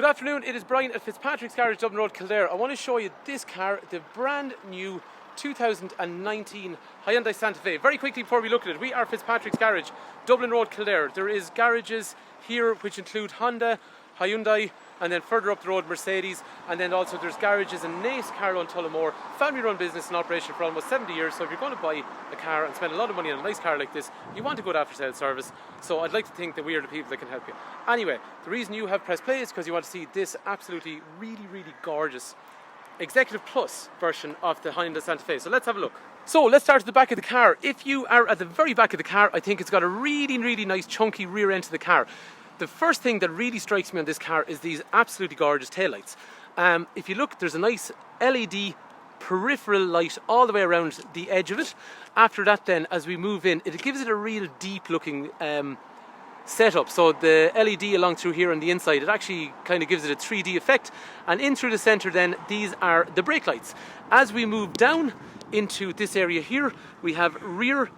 Good afternoon, it is Brian at Fitzpatrick's Garage, Dublin Road, Kildare. I want to show you this car, the brand new 2019 Hyundai Santa Fe. Very quickly before we look at it, we are Fitzpatrick's Garage, Dublin Road, Kildare. There is garages here which include Honda, Hyundai, and then further up the road Mercedes, and then also there's garages in Naas, Carlow and Tullamore. Family run business in operation for almost 70 years, so if you're going to buy a car and spend a lot of money on a nice car like this, you want a good after sales service. So I'd like to think that we are the people that can help you. Anyway, the reason you have pressed play is because you want to see this absolutely really gorgeous Executive Plus version of the Hyundai Santa Fe. So let's have a look. So let's start at the back of the car. If you are at the very back of the car, I think it's got a really nice chunky rear end to the car. The first thing that really strikes me on this car is these absolutely gorgeous taillights. If you look, there's a nice LED peripheral light all the way around the edge of it. After that then, as we move in, it gives it a real deep looking setup. So the LED along through here on the inside, it actually kind of gives it a 3D effect. And in through the centre then, these are the brake lights. As we move down into this area here, we have rear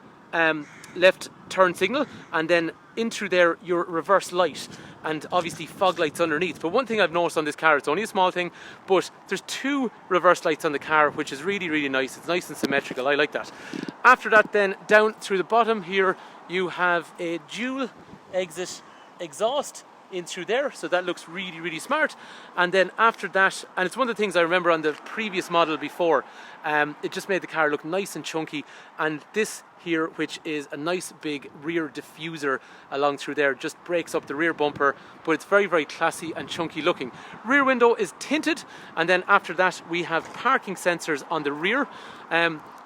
left turn signal, and then in through there your reverse light, and obviously fog lights underneath. But one thing I've noticed on this car, it's only a small thing, but there's two reverse lights on the car, which is really nice. It's nice and symmetrical, I like that. After that then, down through the bottom here, you have a dual exit exhaust in through there, so that looks really smart. And then after that, and it's one of the things I remember on the previous model before, it just made the car look nice and chunky. And this here, which is a nice big rear diffuser along through there, just breaks up the rear bumper, but it's very classy and chunky looking. Rear window is tinted, and then after that we have parking sensors on the rear.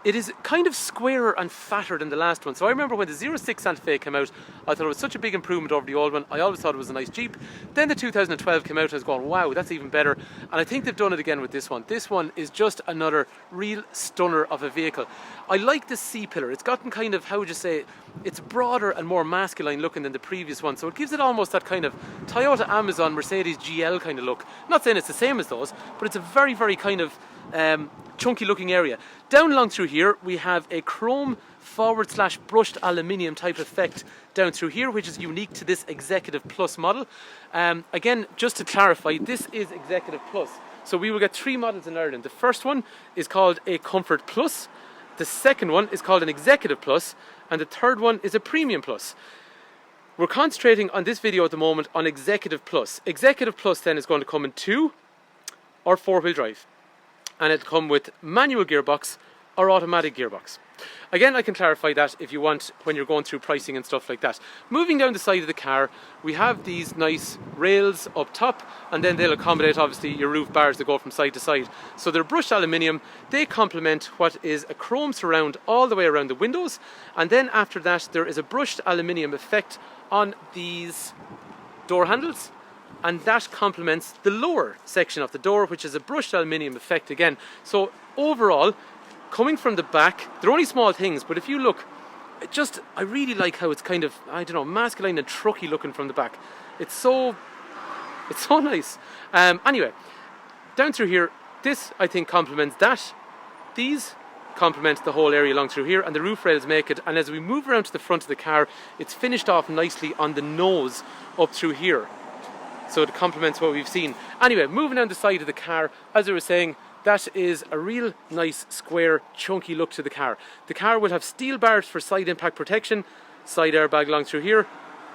It is kind of squarer and fatter than the last one. So I remember when the 06 Santa Fe came out, I thought it was such a big improvement over the old one. I always thought it was a nice Jeep. Then the 2012 came out and I was going, wow, that's even better. And I think they've done it again with this one. This one is just another real stunner of a vehicle. I like the C-pillar. It's gotten kind of, how would you say, it's broader and more masculine looking than the previous one. So it gives it almost that kind of Toyota, Amazon, Mercedes GL kind of look. Not saying it's the same as those, but it's a very kind of chunky looking area. Down along through here we have a chrome / brushed aluminium type effect down through here, which is unique to this Executive Plus model. Again, just to clarify, this is Executive Plus. So we will get three models in Ireland. The first one is called a Comfort Plus, the second one is called an Executive Plus, and the third one is a Premium Plus. We're concentrating on this video at the moment on Executive Plus. Executive Plus then is going to come in 2 or 4-wheel drive, and it'll come with manual gearbox or automatic gearbox. Again, I can clarify that if you want when you're going through pricing and stuff like that. Moving down the side of the car, we have these nice rails up top, and then they'll accommodate obviously your roof bars that go from side to side. So they're brushed aluminium. They complement what is a chrome surround all the way around the windows, and then after that there is a brushed aluminium effect on these door handles, and that complements the lower section of the door, which is a brushed aluminium effect again. So overall, coming from the back, they're only small things, but if you look, I really like how it's kind of, I don't know, masculine and trucky looking from the back. It's so nice. Anyway, down through here, this I think complements that. These complement the whole area along through here, and the roof rails make it. And as we move around to the front of the car, it's finished off nicely on the nose up through here. So it complements what we've seen. Anyway, moving down the side of the car, as I was saying, that is a real nice, square, chunky look to the car. The car will have steel bars for side impact protection, side airbag along through here,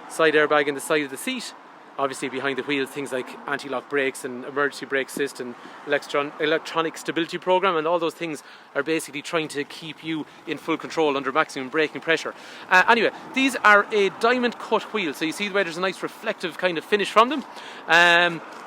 side airbag in the side of the seat. Obviously behind the wheels, things like anti-lock brakes and emergency brake assist and electronic stability program, and all those things are basically trying to keep you in full control under maximum braking pressure. Anyway, these are a diamond cut wheel, so you see the way there's a nice reflective kind of finish from them.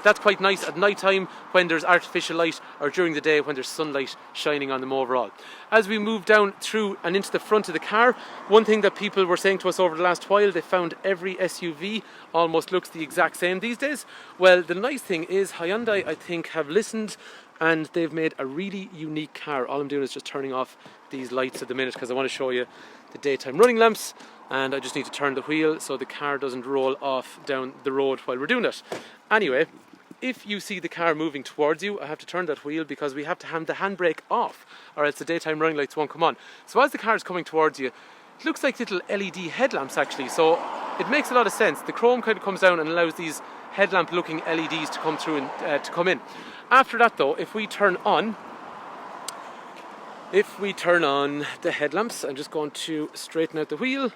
That's quite nice at night time when there's artificial light, or during the day when there's sunlight shining on them overall. As we move down through and into the front of the car, one thing that people were saying to us over the last while, they found every SUV almost looks the exact same these days. Well, the nice thing is Hyundai, I think, have listened, and they've made a really unique car. All I'm doing is just turning off these lights at the minute because I want to show you the daytime running lamps, and I just need to turn the wheel so the car doesn't roll off down the road while we're doing it. Anyway, if you see the car moving towards you, I have to turn that wheel because we have to hand the handbrake off, or else the daytime running lights won't come on. So as the car is coming towards you, it looks like little LED headlamps actually, so it makes a lot of sense. The chrome kind of comes down and allows these headlamp looking LEDs to come through and to come in. After that though, if we turn on the headlamps, I'm just going to straighten out the wheel,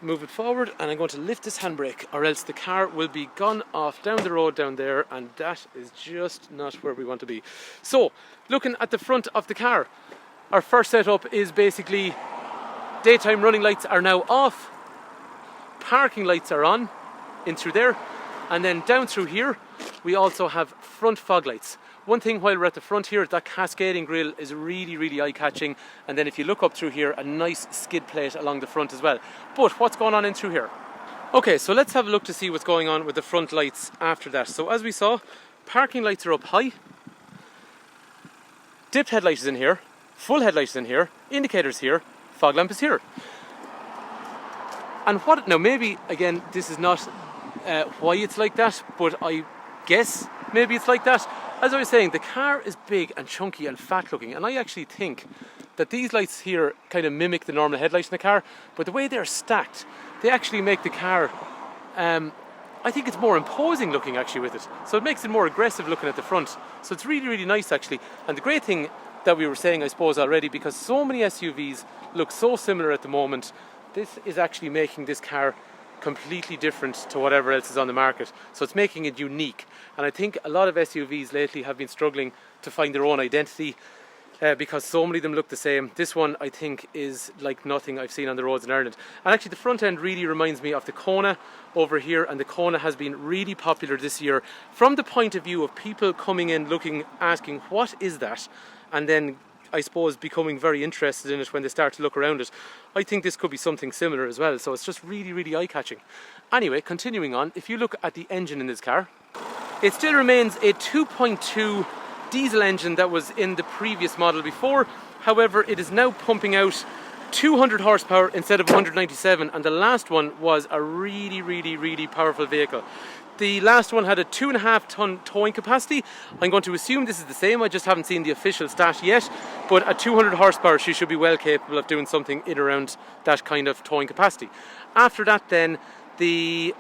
move it forward, and I'm going to lift this handbrake, or else the car will be gone off down the road down there, and that is just not where we want to be. So, looking at the front of the car, our first setup is basically daytime running lights are now off, parking lights are on in through there, and then down through here we also have front fog lights. One thing while we're at the front here, that cascading grille is really, really eye-catching, and then if you look up through here, a nice skid plate along the front as well. But what's going on in through here? Okay, so let's have a look to see what's going on with the front lights after that. So as we saw, parking lights are up high, dipped headlight is in here, full headlight is in here, indicators here, fog lamp is here. And what, now maybe, again, this is not why it's like that, but I guess maybe it's like that. As I was saying, the car is big and chunky and fat looking, and I actually think that these lights here kind of mimic the normal headlights in the car, but the way they're stacked, they actually make the car, I think it's more imposing looking actually with it. So it makes it more aggressive looking at the front. So it's really, really nice actually. And the great thing that we were saying, I suppose, already, because so many SUVs look so similar at the moment, this is actually making this car completely different to whatever else is on the market. So it's making it unique. And I think a lot of SUVs lately have been struggling to find their own identity because so many of them look the same. This one, I think, is like nothing I've seen on the roads in Ireland. And actually the front end really reminds me of the Kona over here, and the Kona has been really popular this year from the point of view of people coming in looking, asking what is that, and then I suppose becoming very interested in it when they start to look around it. I think this could be something similar as well, so it's just really, really eye-catching. Anyway, continuing on, if you look at the engine in this car, it still remains a 2.2 diesel engine that was in the previous model before. However, it is now pumping out 200 horsepower instead of 197, and the last one was a really, really, really powerful vehicle. The last one had a 2.5 ton towing capacity. I'm going to assume this is the same, I just haven't seen the official stat yet, but at 200 horsepower she should be well capable of doing something in around that kind of towing capacity. After that then, the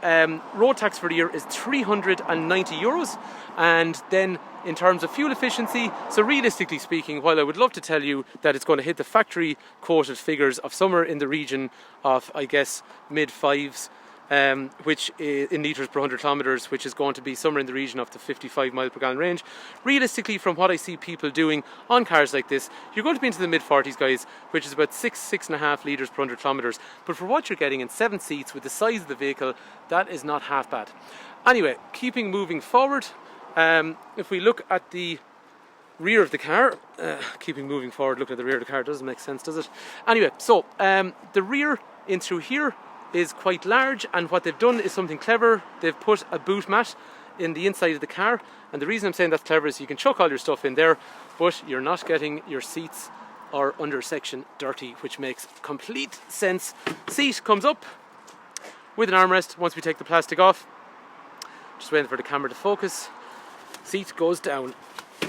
road tax for the year is €390, and then in terms of fuel efficiency, so realistically speaking, while I would love to tell you that it's going to hit the factory quoted figures of somewhere in the region of, I guess, mid fives, which is in litres per 100 kilometres, which is going to be somewhere in the region of the 55 mile per gallon range. Realistically, from what I see people doing on cars like this, you're going to be into the mid 40s, guys, which is about 6.5 litres per 100 kilometres. But for what you're getting in 7 seats with the size of the vehicle, that is not half bad. Anyway, keeping moving forward, if we look at the rear of the car, keeping moving forward, look at the rear of the car, doesn't make sense, does it? Anyway, so the rear in through here is quite large, and what they've done is something clever. They've put a boot mat in the inside of the car, and the reason I'm saying that's clever is you can chuck all your stuff in there, but you're not getting your seats or under section dirty, which makes complete sense. Seat comes up with an armrest once we take the plastic off. Just waiting for the camera to focus. Seat goes down.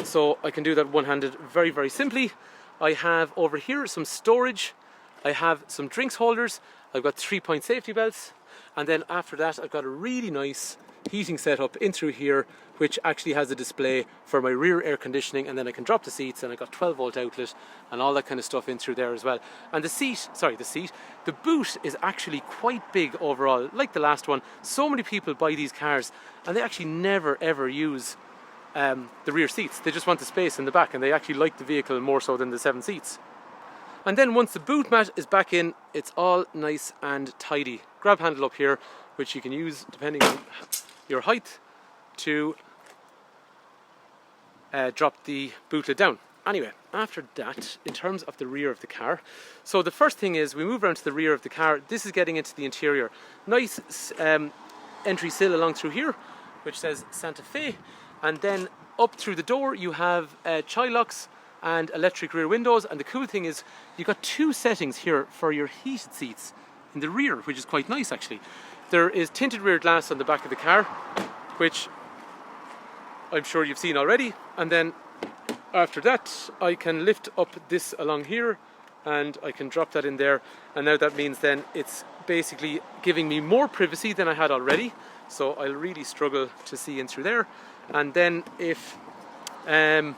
So I can do that one-handed very, very simply. I have over here some storage. I have some drinks holders. I've got 3-point safety belts, and then after that I've got a really nice heating setup in through here, which actually has a display for my rear air conditioning, and then I can drop the seats, and I've got 12-volt outlet and all that kind of stuff in through there as well. And the boot is actually quite big overall, like the last one. So many people buy these cars and they actually never ever use the rear seats. They just want the space in the back, and they actually like the vehicle more so than the 7 seats. And then once the boot mat is back in, it's all nice and tidy. Grab handle up here, which you can use depending on your height to drop the boot lid down. Anyway, after that, in terms of the rear of the car, so the first thing is we move around to the rear of the car. This is getting into the interior. Nice entry sill along through here, which says Santa Fe, and then up through the door you have child locks and electric rear windows. And the cool thing is you've got 2 settings here for your heated seats in the rear, which is quite nice actually. There is tinted rear glass on the back of the car, which I'm sure you've seen already, and then after that I can lift up this along here and I can drop that in there, and now that means then it's basically giving me more privacy than I had already. so I'll really struggle to see in through there. And then if I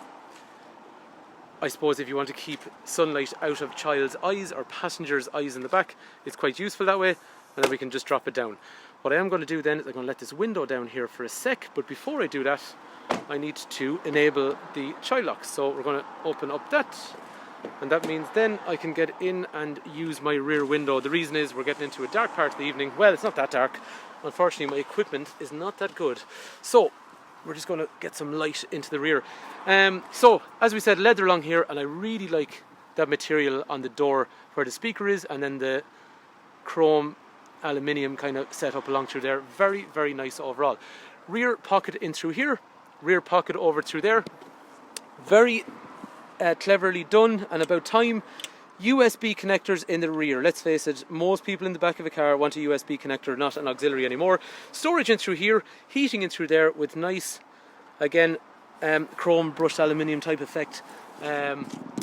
suppose if you want to keep sunlight out of child's eyes or passengers' eyes in the back, it's quite useful that way, and then we can just drop it down. What I am going to do then is I'm going to let this window down here for a sec, but before I do that I need to enable the child lock. So we're going to open up that, and that means then I can get in and use my rear window. The reason is we're getting into a dark part of the evening. Well, it's not that dark. Unfortunately, my equipment is not that good. So we're just going to get some light into the rear. So as we said, leather along here, and I really like that material on the door where the speaker is, and then the chrome aluminium kind of set up along through there. Very, very nice overall. Rear pocket in through here, rear pocket over through there. Very cleverly done, and about time. USB connectors in the rear. Let's face it, most people in the back of a car want a USB connector, not an auxiliary anymore. Storage in through here, heating in through there with nice, again, chrome brushed aluminium type effect,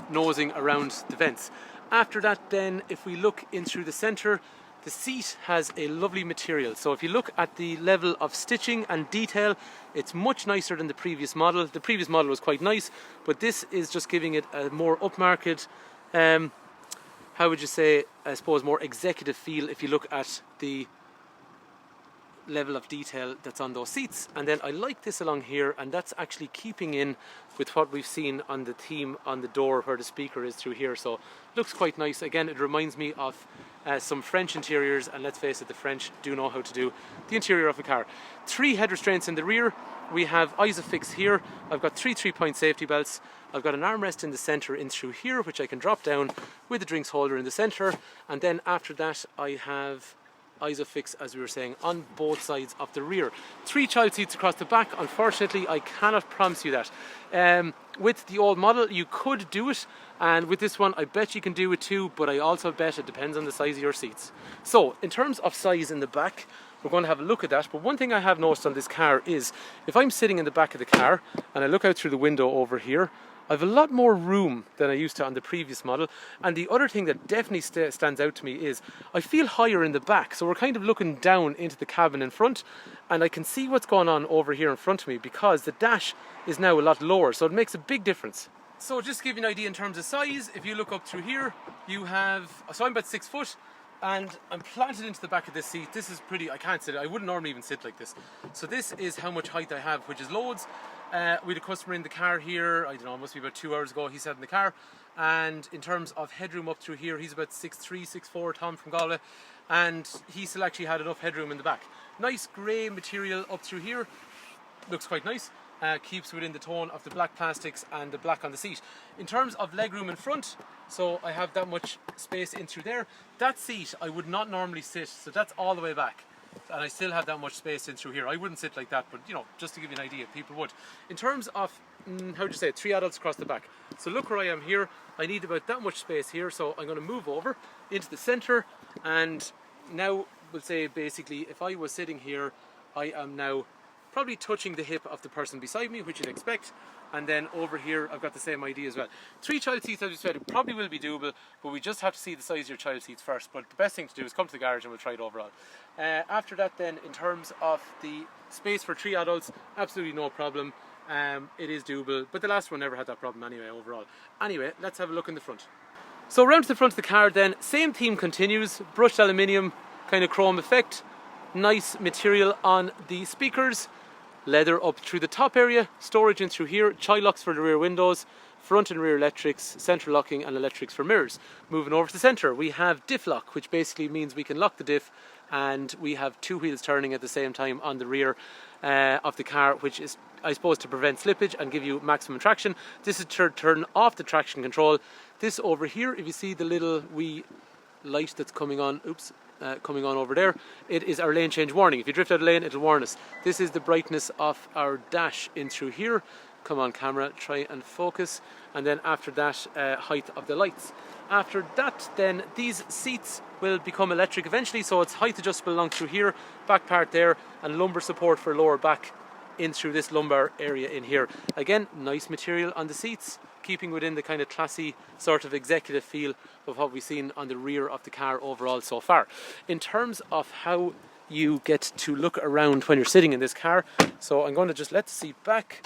nosing around the vents. After that then, if we look in through the centre, the seat has a lovely material. So if you look at the level of stitching and detail, it's much nicer than the previous model. The previous model was quite nice, but this is just giving it a more upmarket, how would you say, I suppose more executive feel if you look at the level of detail that's on those seats. And then I like this along here, and that's actually keeping in with what we've seen on the theme on the door where the speaker is through here. So looks quite nice. Again, it reminds me of some French interiors, and let's face it, the French do know how to do the interior of a car. 3 head restraints in the rear. We have Isofix here. I've got 3 3-point safety belts. I've got an armrest in the centre in through here, which I can drop down with a drinks holder in the centre. And then after that I have Isofix, as we were saying, on both sides of the rear. 3 child seats across the back. Unfortunately, I cannot promise you that. With the old model, you could do it, and with this one, I bet you can do it too, but I also bet it depends on the size of your seats. So, in terms of size in the back, we're going to have a look at that. But one thing I have noticed on this car is, if I'm sitting in the back of the car, and I look out through the window over here, I have a lot more room than I used to on the previous model. And the other thing that definitely stands out to me is I feel higher in the back. So we're kind of looking down into the cabin in front, and I can see what's going on over here in front of me because the dash is now a lot lower. So it makes a big difference. So just to give you an idea in terms of size, if you look up through here, you have, so I'm about 6 foot, and I'm planted into the back of this seat. This is pretty, I can't sit, I wouldn't normally even sit like this. So this is how much height I have, which is loads. We had a customer in the car here, I don't know, it must be about 2 hours ago, he sat in the car. And in terms of headroom up through here, he's about 6'3", 6'4", Tom from Galway. And he still actually had enough headroom in the back. Nice grey material up through here, looks quite nice. Keeps within the tone of the black plastics and the black on the seat. In terms of legroom in front, so I have that much space in through there. That seat I would not normally sit, so that's all the way back. And I still have that much space in through here. I wouldn't sit like that, but you know, just to give you an idea, people would. In terms of, how would you say it, 3 adults across the back. So look where I am here. I need about that much space here, so I'm going to move over into the centre. And now we'll say basically, if I was sitting here, I am now probably touching the hip of the person beside me, which you'd expect. And then over here, I've got the same idea as well. 3 child seats, as we said, it probably will be doable, but we just have to see the size of your child seats first. But the best thing to do is come to the garage and we'll try it overall. After that then, in terms of the space for 3 adults, absolutely no problem. It is doable, but the last one never had that problem anyway overall. Anyway, let's have a look in the front. So around to the front of the car then, same theme continues, brushed aluminium, kind of chrome effect. Nice material on the speakers. Leather up through the top area, storage in through here, child locks for the rear windows, front and rear electrics, central locking and electrics for mirrors. Moving over to the centre, we have diff lock, which basically means we can lock the diff, and we have 2 wheels turning at the same time on the rear of the car, which is, I suppose, to prevent slippage and give you maximum traction. This is to turn off the traction control. This over here, if you see the little wee light that's coming on, coming on over there, it is our lane change warning. If you drift out of lane, it'll warn us. This is the brightness of our dash in through here. Come on camera, try and focus. And then after that, height of the lights. After that then, these seats will become electric eventually, so it's height adjustable along through here, back part there, and lumbar support for lower back in through this lumbar area in here. Again, nice material on the seats, keeping within the kind of classy sort of executive feel of what we've seen on the rear of the car overall so far. In terms of how you get to look around when you're sitting in this car. So I'm going to just let the seat back,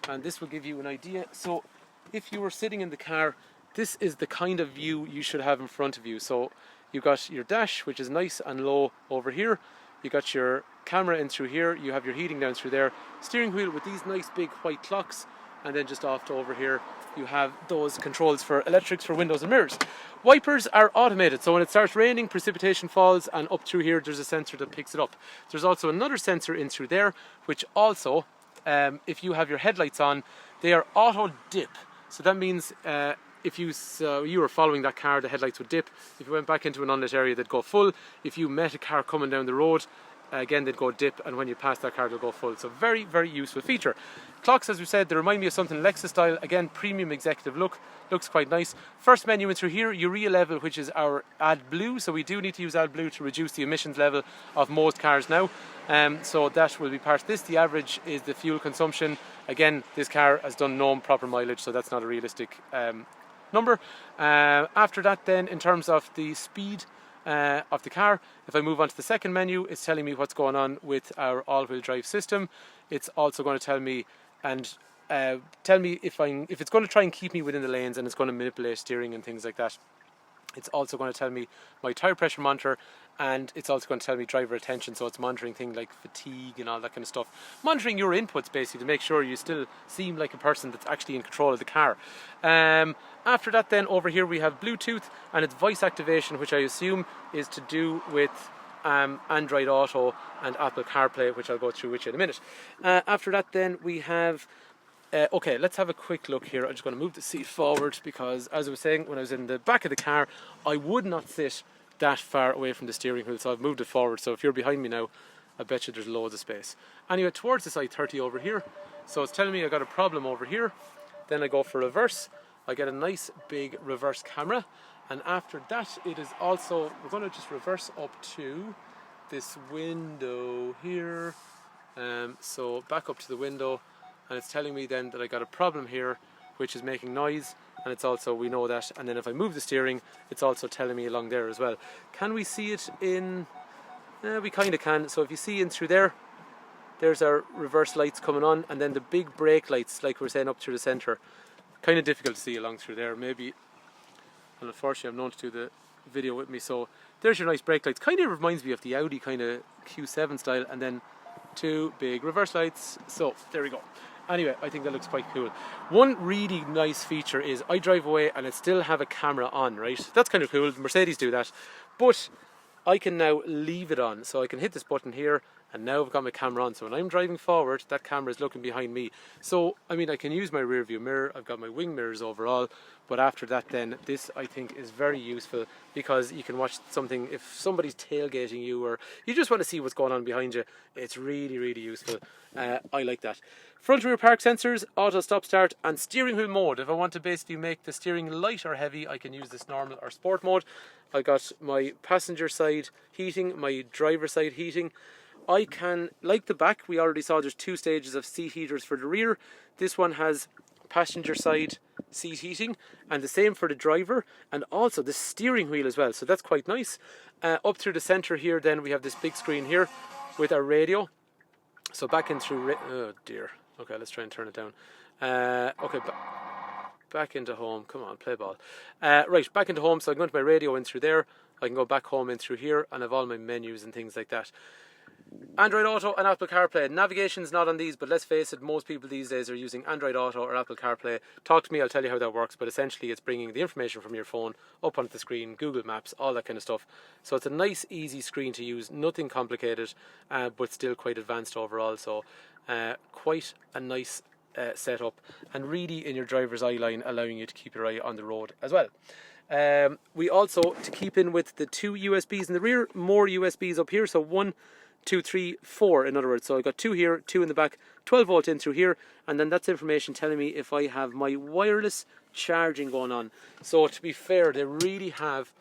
and this will give you an idea. So if you were sitting in the car, this is the kind of view you should have in front of you. So you've got your dash, which is nice and low over here. You got your camera in through here. You have your heating down through there. Steering wheel with these nice big white clocks. And then just off to over here, you have those controls for electrics for windows and mirrors. Wipers are automated, so when it starts raining, precipitation falls, and up through here, there's a sensor that picks it up. There's also another sensor in through there, which also, if you have your headlights on, they are auto dip. So that means if you were following that car, the headlights would dip. If you went back into an unlit area, they'd go full. If you met a car coming down the road, again, they'd go dip, and when you pass that car, they'll go full. So very, very useful feature. Clocks, as we said, they remind me of something Lexus style. Again, premium executive look. Looks quite nice. First menu in through here, urea level, which is our AdBlue. So we do need to use AdBlue to reduce the emissions level of most cars now. So that will be part of this. The average is the fuel consumption. Again, this car has done no proper mileage, so that's not a realistic number. After that then, in terms of the speed of the car, if I move on to the second menu, it's telling me what's going on with our all-wheel drive system. It's also going to tell me tell me if it's going to try and keep me within the lanes, and it's going to manipulate steering and things like that. It's also going to tell me my tyre pressure monitor, and it's also going to tell me driver attention, so it's monitoring things like fatigue and all that kind of stuff. Monitoring your inputs basically to make sure you still seem like a person that's actually in control of the car. After that then, over here we have Bluetooth and its voice activation, which I assume is to do with Android Auto and Apple CarPlay, which I'll go through with you in a minute. After that then we have okay, let's have a quick look here. I'm just going to move the seat forward because, as I was saying, when I was in the back of the car, I would not sit that far away from the steering wheel, so I've moved it forward. So if you're behind me now, I bet you there's loads of space. Anyway, towards this I-30 over here, so it's telling me I got a problem over here. Then I go for reverse. I get a nice big reverse camera, and after that it is also, we're going to just reverse up to this window here. So back up to the window, and it's telling me then that I got a problem here, which is making noise, and it's also, we know that, and then if I move the steering, it's also telling me along there as well. Can we see it in, we kind of can. So if you see in through there, there's our reverse lights coming on, and then the big brake lights, like we're saying, up through the centre. Kind of difficult to see along through there, maybe, and unfortunately I'm known to do the video with me, so there's your nice brake lights. Kind of reminds me of the Audi kind of Q7 style, and then two big reverse lights. So there we go. Anyway, I think that looks quite cool. One really nice feature is I drive away and it still have a camera on, right? That's kind of cool. Mercedes do that. But I can now leave it on. So I can hit this button here, and now I've got my camera on. So when I'm driving forward, that camera is looking behind me. So, I mean, I can use my rear view mirror. I've got my wing mirrors overall. But after that then, this I think is very useful because you can watch something, if somebody's tailgating you or you just want to see what's going on behind you, it's really, really useful. I like that. Front rear park sensors, auto stop start, and steering wheel mode. If I want to basically make the steering light or heavy, I can use this normal or sport mode. I got my passenger side heating, my driver side heating. I can, like the back, we already saw there's two stages of seat heaters for the rear. This one has passenger side seat heating, and the same for the driver, and also the steering wheel as well, so that's quite nice. Up through the centre here then we have this big screen here with our radio. So back in through, oh dear, okay, let's try and turn it down. Okay, back into home, come on, play ball. Right, back into home, so I can go to my radio in through there, I can go back home in through here, and I have all my menus and things like that. Android Auto and Apple CarPlay. Navigation's not on these, but let's face it, most people these days are using Android Auto or Apple CarPlay. Talk to me, I'll tell you how that works, but essentially it's bringing the information from your phone up onto the screen, Google Maps, all that kind of stuff. So it's a nice, easy screen to use, nothing complicated, but still quite advanced overall, so quite a nice setup, and really in your driver's eye line, allowing you to keep your eye on the road as well. We also, to keep in with the two USBs in the rear, more USBs up here, so 1, 2, 3, 4 in other words. So I've got 2 here, 2 in the back, 12 volt in through here, and then that's information telling me if I have my wireless charging going on. So to be fair, they really have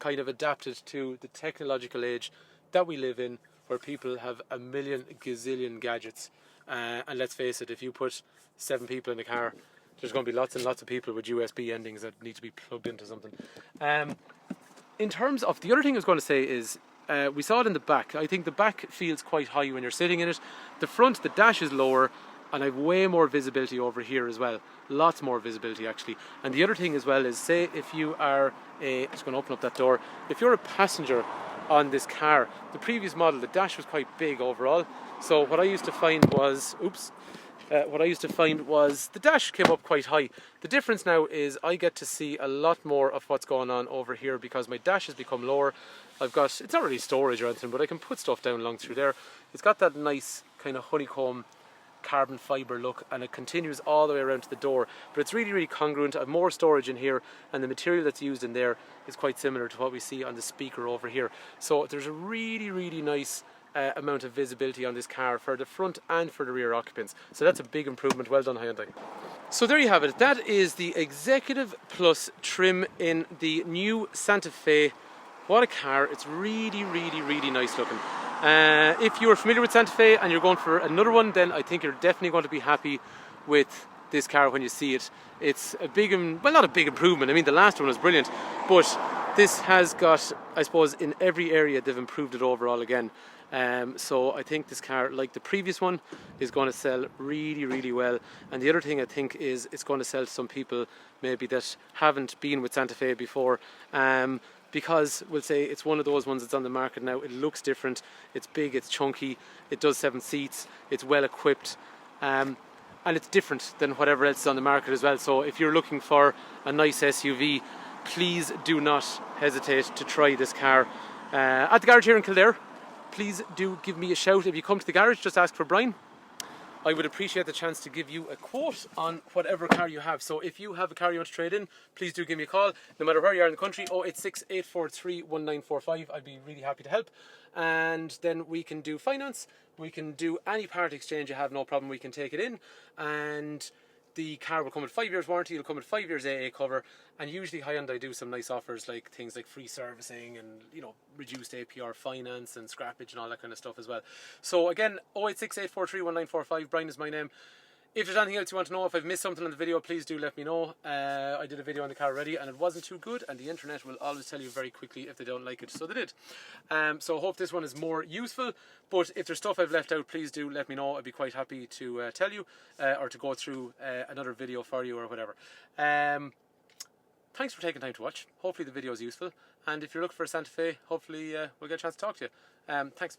kind of adapted to the technological age that we live in, where people have a million gazillion gadgets, and let's face it, if you put 7 people in a car, there's going to be lots and lots of people with USB endings that need to be plugged into something. In terms of, the other thing I was going to say is, we saw it in the back. I think the back feels quite high when you're sitting in it. The front, the dash is lower, and I've way more visibility over here as well. Lots more visibility actually. And the other thing as well is, say if you are just going to open up that door, if you're a passenger on this car, the previous model, the dash was quite big overall. So what I used to find was, the dash came up quite high. The difference now is I get to see a lot more of what's going on over here because my dash has become lower. It's not really storage or anything, but I can put stuff down along through there. It's got that nice kind of honeycomb carbon fibre look, and it continues all the way around to the door, but it's really congruent. I have more storage in here, and the material that's used in there is quite similar to what we see on the speaker over here. So there's a really nice amount of visibility on this car for the front and for the rear occupants, so that's a big improvement. Well done, Hyundai. So there you have it. That is the Executive Plus trim in the new Santa Fe. What a car. It's really nice looking. If you're familiar with Santa Fe and you're going for another one, then I think you're definitely going to be happy with this car when you see it. It's a big, well, not a big improvement. I mean, the last one was brilliant, but this has got, I suppose, in every area they've improved it overall again. So I think this car, like the previous one, is going to sell really well. And the other thing I think is it's going to sell to some people maybe that haven't been with Santa Fe before. Because we'll say it's one of those ones that's on the market now. It looks different, it's big, it's chunky, it does 7 seats, it's well equipped, and it's different than whatever else is on the market as well. So if you're looking for a nice SUV, please do not hesitate to try this car at the garage here in Kildare. Please do give me a shout. If you come to the garage, just ask for Brian. I would appreciate the chance to give you a quote on whatever car you have. So if you have a car you want to trade in, please do give me a call, no matter where you are in the country. 086 843 1945. I'd be really happy to help. And then we can do finance, we can do any part exchange you have, no problem. We can take it in, and the car will come with 5 years warranty, it'll come with 5 years AA cover, and usually Hyundai do some nice offers, like things like free servicing and, you know, reduced APR finance and scrappage and all that kind of stuff as well. So again, 086 843 1945, Brian is my name. If there's anything else you want to know, if I've missed something in the video, please do let me know. I did a video on the car already and it wasn't too good, and the internet will always tell you very quickly if they don't like it, so they did. So I hope this one is more useful, but if there's stuff I've left out, please do let me know. I'd be quite happy to tell you or to go through another video for you or whatever. Thanks for taking time to watch. Hopefully the video is useful, and if you're looking for a Santa Fe, hopefully we'll get a chance to talk to you. Thanks.